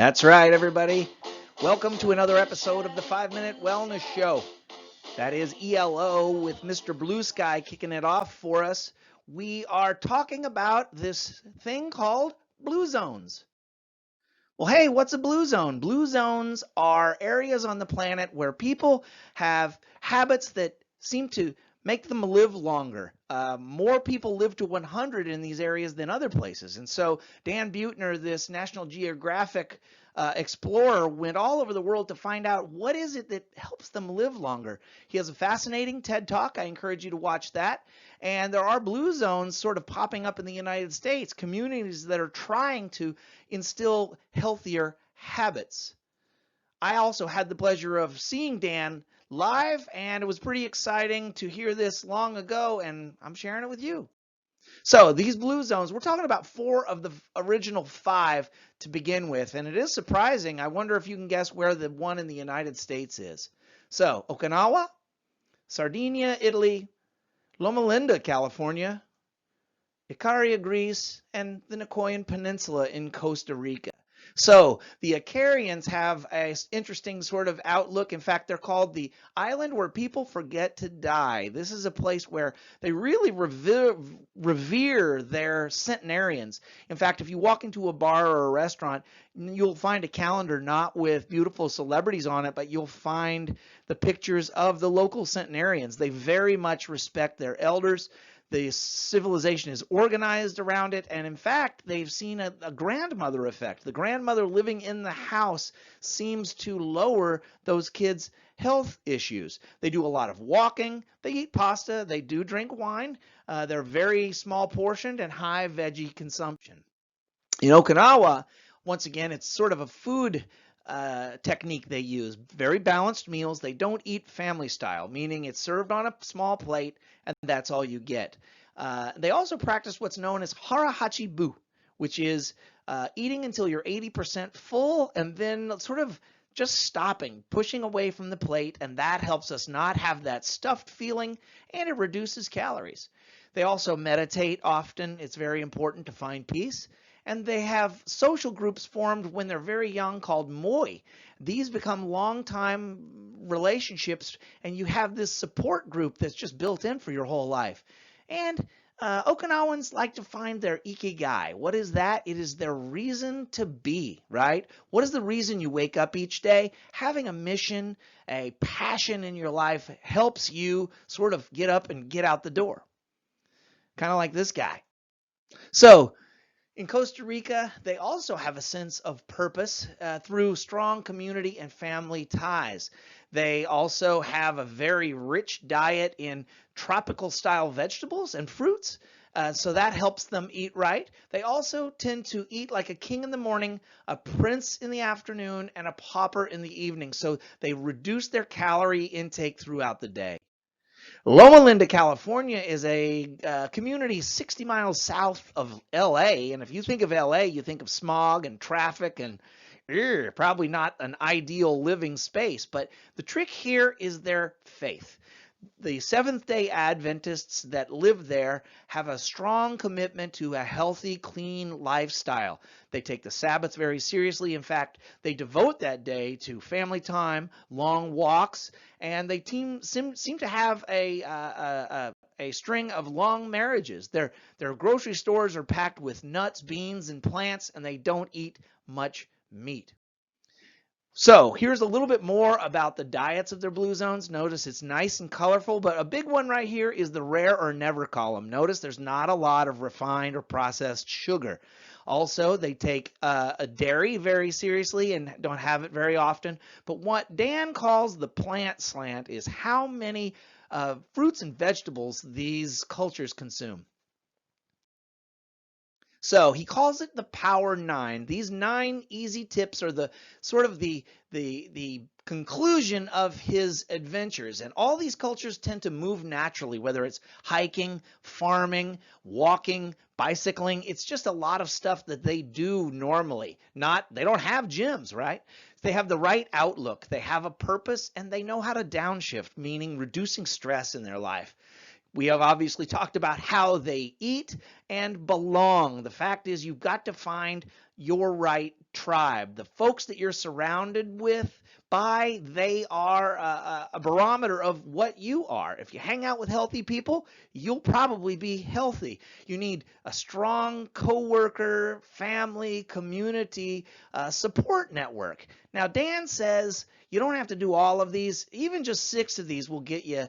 That's right, everybody. Welcome to another episode of the 5-Minute Wellness Show. That is ELO with Mr. Blue Sky kicking it off for us. We are talking about this thing called blue zones. Well, hey, what's a blue zone? Blue zones are areas on the planet where people have habits that seem to make them live longer. More people live to 100 in these areas than other places. And so Dan Buttner, this National Geographic explorer, went all over the world to find out what is it that helps them live longer. He has a fascinating TED Talk. I encourage you to watch that. And there are blue zones sort of popping up in the United States, communities that are trying to instill healthier habits. I also had the pleasure of seeing Dan live, and it was pretty exciting to hear this long ago, and I'm sharing it with you. So these blue zones, we're talking about 4 of the original 5 to begin with, and it is surprising. I wonder if you can guess where the one in the United States is. So Okinawa, Sardinia, Italy, Loma Linda, California, Icaria, Greece, and the Nicoyan Peninsula in Costa Rica. So the Icarians have an interesting sort of outlook. In fact, they're called the island where people forget to die. This is a place where they really revere their centenarians. In fact, if you walk into a bar or a restaurant, you'll find a calendar not with beautiful celebrities on it, but you'll find the pictures of the local centenarians. They very much respect their elders. The civilization is organized around it, and in fact, they've seen a grandmother effect. The grandmother living in the house seems to lower those kids' health issues. They do a lot of walking, they eat pasta, they do drink wine, they're very small portioned and high veggie consumption. In Okinawa, once again, it's sort of a food technique they use. Very balanced meals. They don't eat family style, meaning it's served on a small plate and that's all you get. They also practice what's known as hara-hachi-bu, which is eating until you're 80% full and then sort of just stopping, pushing away from the plate, and that helps us not have that stuffed feeling, and it reduces calories. They also meditate often. It's very important to find peace. And they have social groups formed when they're very young called moi. These become long-time relationships, and you have this support group that's just built in for your whole life. And Okinawans like to find their ikigai. What is that? It is their reason to be, right? What is the reason you wake up each day? Having a mission, a passion in your life helps you sort of get up and get out the door. Kind of like this guy. So, in Costa Rica, they also have a sense of purpose through strong community and family ties. They also have a very rich diet in tropical style vegetables and fruits, so that helps them eat right. They also tend to eat like a king in the morning, a prince in the afternoon, and a pauper in the evening, so they reduce their calorie intake throughout the day. Loma Linda, California is a community 60 miles south of LA, and if you think of LA, you think of smog and traffic and probably not an ideal living space, but the trick here is their faith. The Seventh-day Adventists that live there have a strong commitment to a healthy, clean lifestyle. They take the Sabbath very seriously. In fact, they devote that day to family time, long walks, and they seem to have a string of long marriages. Their grocery stores are packed with nuts, beans, and plants, and they don't eat much meat. So here's a little bit more about the diets of their blue zones. Notice it's nice and colorful, but a big one right here is the rare or never column. Notice there's not a lot of refined or processed sugar. Also, they take a dairy very seriously and don't have it very often. But what Dan calls the plant slant is how many fruits and vegetables these cultures consume. So he calls it the Power 9. These 9 easy tips are the sort of the conclusion of his adventures. And all these cultures tend to move naturally, whether it's hiking, farming, walking, bicycling. It's just a lot of stuff that they do normally. They don't have gyms, right? They have the right outlook. They have a purpose, and they know how to downshift, meaning reducing stress in their life. We have obviously talked about how they eat and belong. The fact is, you've got to find your right tribe. The folks that you're surrounded with they are a barometer of what you are. If you hang out with healthy people, you'll probably be healthy. You need a strong coworker, family, community, support network. Now, Dan says you don't have to do all of these. Even just 6 of these will get you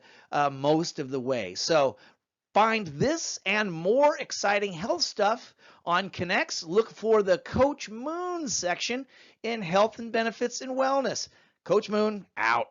most of the way. So find this and more exciting health stuff on Connects. Look for the Coach Moon section in Health and Benefits and Wellness. Coach Moon, out.